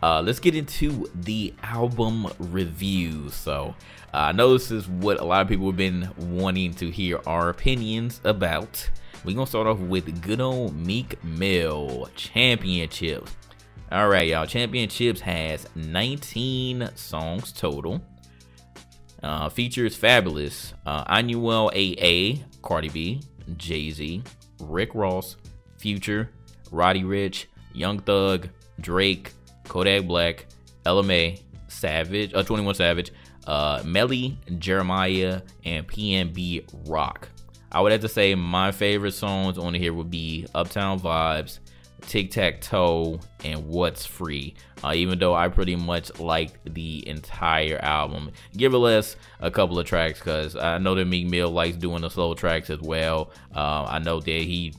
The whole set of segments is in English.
Let's get into the album review. So I know this is what a lot of people have been wanting to hear our opinions about. We're gonna start off with good old Meek Mill, Championships. All right, y'all. Championships has 19 songs total. Features Fabulous, Anuel AA, Cardi B, Jay-Z, Rick Ross, Future, Roddy Ricch, Young Thug, Drake, Kodak Black, LMA, Savage, 21 Savage, Melly, Jeremiah, and PNB Rock. I would have to say my favorite songs on here would be Uptown Vibes, Tic Tac Toe, and What's Free. Even though I pretty much liked the entire album. Give it less a couple of tracks, because I know that Meek Mill likes doing the slow tracks as well. I know that he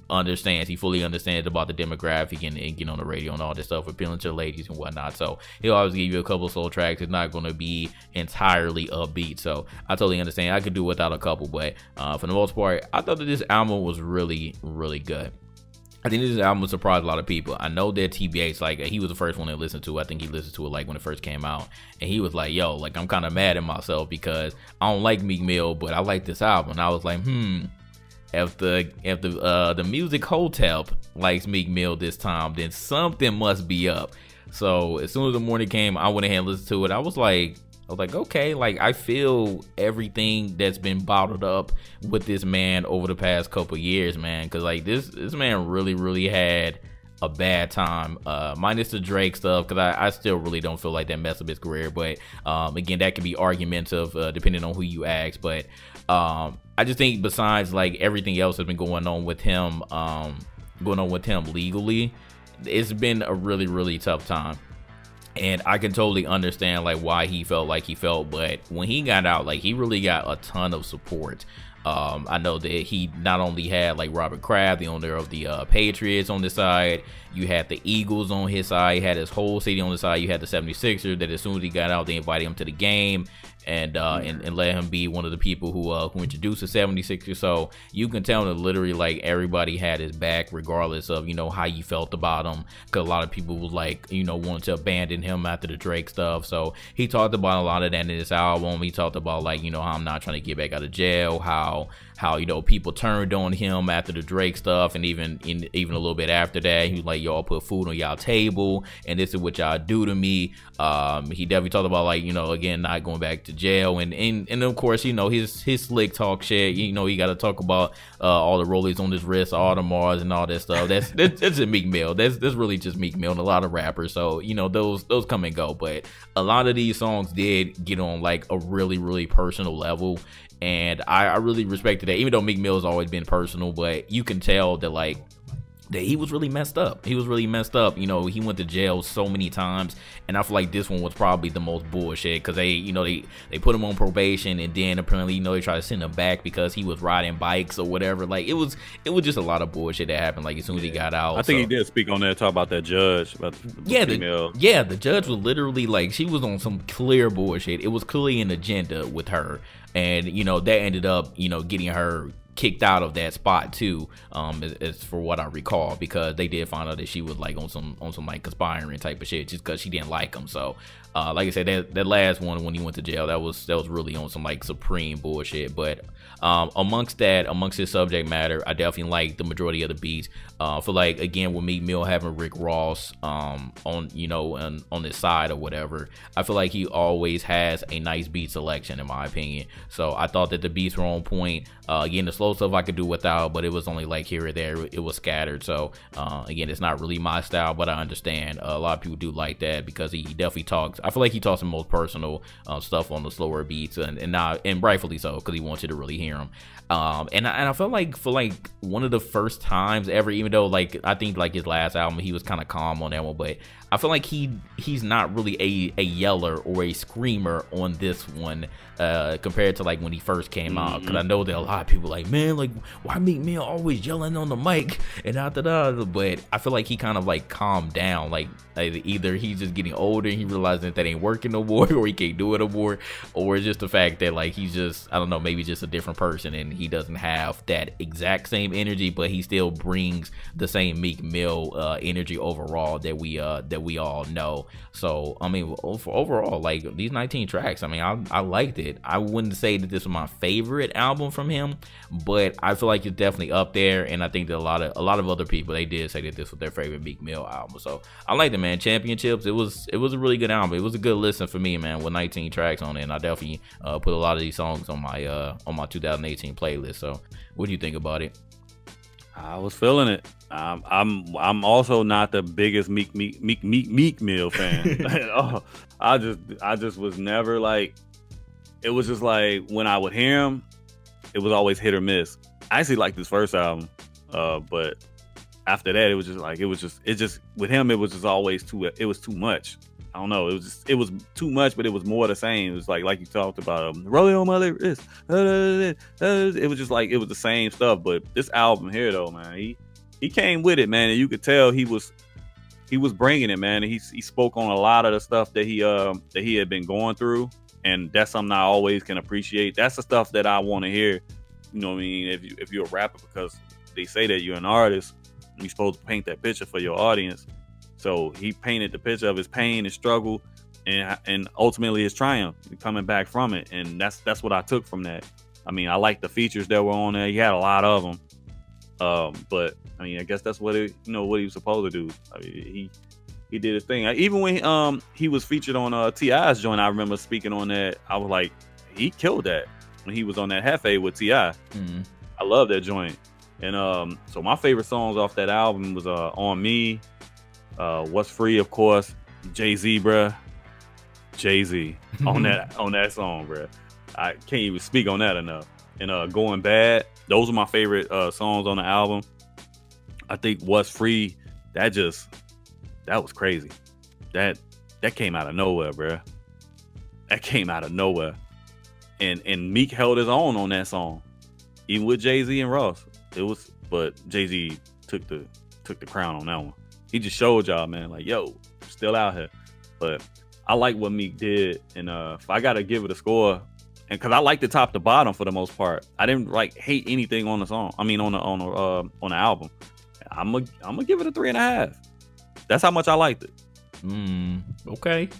fully understands about the demographic and getting on the radio and all this stuff, appealing to the ladies and whatnot. So he'll always give you a couple of slow tracks. It's not going to be entirely upbeat. So I totally understand. I could do without a couple, but for the most part, I thought that this album was really, really good. I think this album surprised a lot of people. I know that TBH, like, he was the first one to listen to it. I think he listened to it like when it first came out, and he was like, yo, like, I'm kind of mad at myself because I don't like Meek Mill, but I like this album. And I was like, if the Music Hotel likes Meek Mill this time, then something must be up. So as soon as the morning came, I went ahead and listened to it. I was like, okay, like, I feel everything that's been bottled up with this man over the past couple years, man. Because, like, this man really had a bad time, minus the Drake stuff, because I still really don't feel like that messed up his career. But again, that can be argumentative depending on who you ask. But I just think besides, like, everything else that's been going on with him legally, it's been a really tough time. And I can totally understand, like, why he felt like he felt, but when he got out, like, he really got a ton of support. I know that he not only had, like, Robert Kraft, the owner of the Patriots, on the side. You had the Eagles on his side. You had his whole city on the side. You had the 76ers that as soon as he got out, they invited him to the game and let him be one of the people who introduced the 76ers. So you can tell that literally, like, everybody had his back, regardless of, you know, how you felt about him. Because a lot of people was like, you know, wanted to abandon him after the Drake stuff. So he talked about a lot of that in this album. He talked about, like, you know, how I'm not trying to get back out of jail, how you know, people turned on him after the Drake stuff, and even a little bit after that, he was like, y'all put food on y'all table, and this is what y'all do to me. He definitely talked about, like, you know, again, not going back to jail, and of course, you know, his slick talk shit. You know, he got to talk about all the rollies on his wrist, Audemars, and all that stuff. That's a Meek Mill. That's really just Meek Mill and a lot of rappers. So, you know, those come and go, but a lot of these songs did get on, like, a really personal level. And I really respected that, even though Meek Mill has always been personal, but you can tell that, like, that he was really messed up. He was really messed up. You know, he went to jail so many times, and I feel like this one was probably the most bullshit, because they put him on probation, and then apparently, you know, they tried to send him back because he was riding bikes or whatever. Like, it was just a lot of bullshit that happened, like, as soon as he got out. I think he did speak on that, talk about that judge, about the judge was literally, like, she was on some clear bullshit. It was clearly an agenda with her, and, you know, that ended up, you know, getting her kicked out of that spot too, as for what I recall, because they did find out that she was, like, on some like conspiring type of shit, just because she didn't like him. So like I said, that last one when he went to jail, that was really on some, like, supreme bullshit. But amongst his subject matter, I definitely like the majority of the beats. For, like, again, with Meek Mill having Rick Ross on, you know, on his side or whatever, I feel like he always has a nice beat selection, in my opinion. So I thought that the beats were on point. Again, the slow stuff I could do without, but it was only, like, here or there. It was scattered. So again, it's not really my style, but I understand a lot of people do like that, because he definitely talks. I feel like he talks the most personal stuff on the slower beats, and rightfully so, because he wants you to really hear him. And I felt like for, like, one of the first times ever, even though, like, I think, like, his last album, he was kind of calm on that one, but I feel like he's not really a yeller or a screamer on this one compared to, like, when he first came out. Because I know that a lot of people like, man, man. Like, why Meek Mill always yelling on the mic and but I feel like he kind of like calmed down. Like either he's just getting older and he realizing that ain't working no more, or he can't do it no more, or it's just the fact that like he's just, I don't know, maybe just a different person and he doesn't have that exact same energy, but he still brings the same Meek Mill energy overall that we all know. So I mean, overall, like these 19 tracks, I mean, I liked it. I wouldn't say that this was my favorite album from him, but I feel like it's definitely up there. And I think that a lot of other people, they did say that this was their favorite Meek Mill album. So I liked it, man. Championships, it was a really good album. It was a good listen for me, man, with 19 tracks on it. And I definitely put a lot of these songs on my 2018 playlist. So what do you think about it? I was feeling it. I'm also not the biggest Meek Mill fan. I just was never like, it was just like when I would hear him, it was always hit or miss. I actually liked his first album, but after that, it was just with him, it was just always it was too much. I don't know. It was too much, but it was more the same. It was like you talked about, rolling on my wrist. It was just like, it was the same stuff. But this album here, though, man, he came with it, man, and you could tell he was bringing it, man. And he spoke on a lot of the stuff that he had been going through, and that's something I always can appreciate. That's the stuff that I want to hear. You know what I mean? If you're a rapper, because they say that you're an artist, you're supposed to paint that picture for your audience. So he painted the picture of his pain and struggle, and ultimately his triumph, coming back from it. And that's what I took from that. I mean, I like the features that were on there. He had a lot of them. But I mean, I guess that's what he was supposed to do. I mean, he did his thing. Even when he was featured on T.I.'s joint, I remember speaking on that. I was like, he killed that when he was on that Hefe with T.I. Mm-hmm. I love that joint. And so my favorite songs off that album was On Me, What's Free, of course, Jay-Z, bruh. Jay-Z on that song, bruh. I can't even speak on that enough. And Going Bad, those are my favorite songs on the album. I think What's Free, that was crazy. That came out of nowhere, bruh. That came out of nowhere. And Meek held his own on that song, even with Jay-Z and Ross. But Jay-Z took the crown on that one. He just showed y'all, man, like, yo, I'm still out here. But I like what Meek did, and if I gotta give it a score, and because I liked it top to bottom for the most part, I didn't like hate anything on the song. I mean, on the album, I'm gonna give it a 3.5. That's how much I liked it. Okay.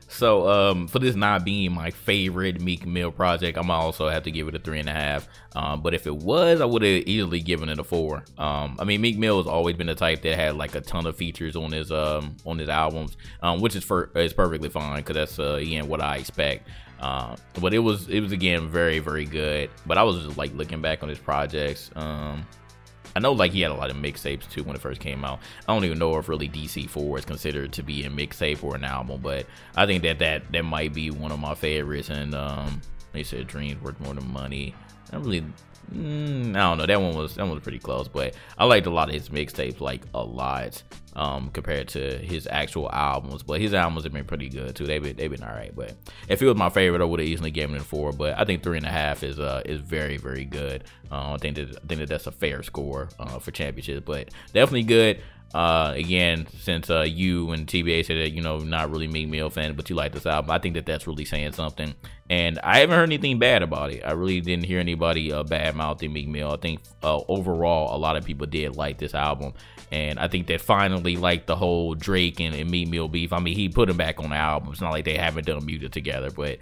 So for this not being my favorite Meek Mill project, I'm gonna also have to give it a 3.5. But if it was, I would have easily given it a 4. I mean, Meek Mill has always been the type that had like a ton of features on his albums, which is perfectly fine, because that's again what I expect. But it was again very, very good. But I was just like looking back on his projects. I know like he had a lot of mixtapes too when it first came out. I don't even know if really DC4 is considered to be a mixtape or an album, but I think that might be one of my favorites. And they said Dreams Worth More Than Money. I don't know. That one was pretty close, but I liked a lot of his mixtapes, like a lot, compared to his actual albums. But his albums have been pretty good too. They've been all right. But if it was my favorite, I would have easily given it a 4. But I think 3.5 is very, very good. I think that that's a fair score for Championships, but definitely good. Again, since you and TBA said that not really Meek Mill fan, but you like this album, I think that that's really saying something. And I haven't heard anything bad about it. I really didn't hear anybody bad mouthing Meek Mill. I think overall a lot of people did like this album, and I think that finally, like the whole Drake and Meek Mill beef, I mean, he put him back on the album. It's not like they haven't done music together, but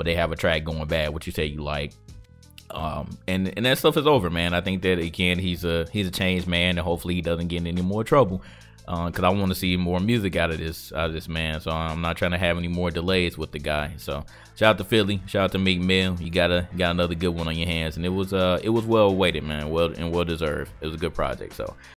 they have a track, Going Bad, what you say you like. And that stuff is over, man. I think that again he's a changed man, and hopefully he doesn't get in any more trouble, because I want to see more music out of this man. So I'm not trying to have any more delays with the guy. So shout out to Philly, shout out to Meek Mill. You got another good one on your hands, and it was well awaited, man. Well deserved. It was a good project. So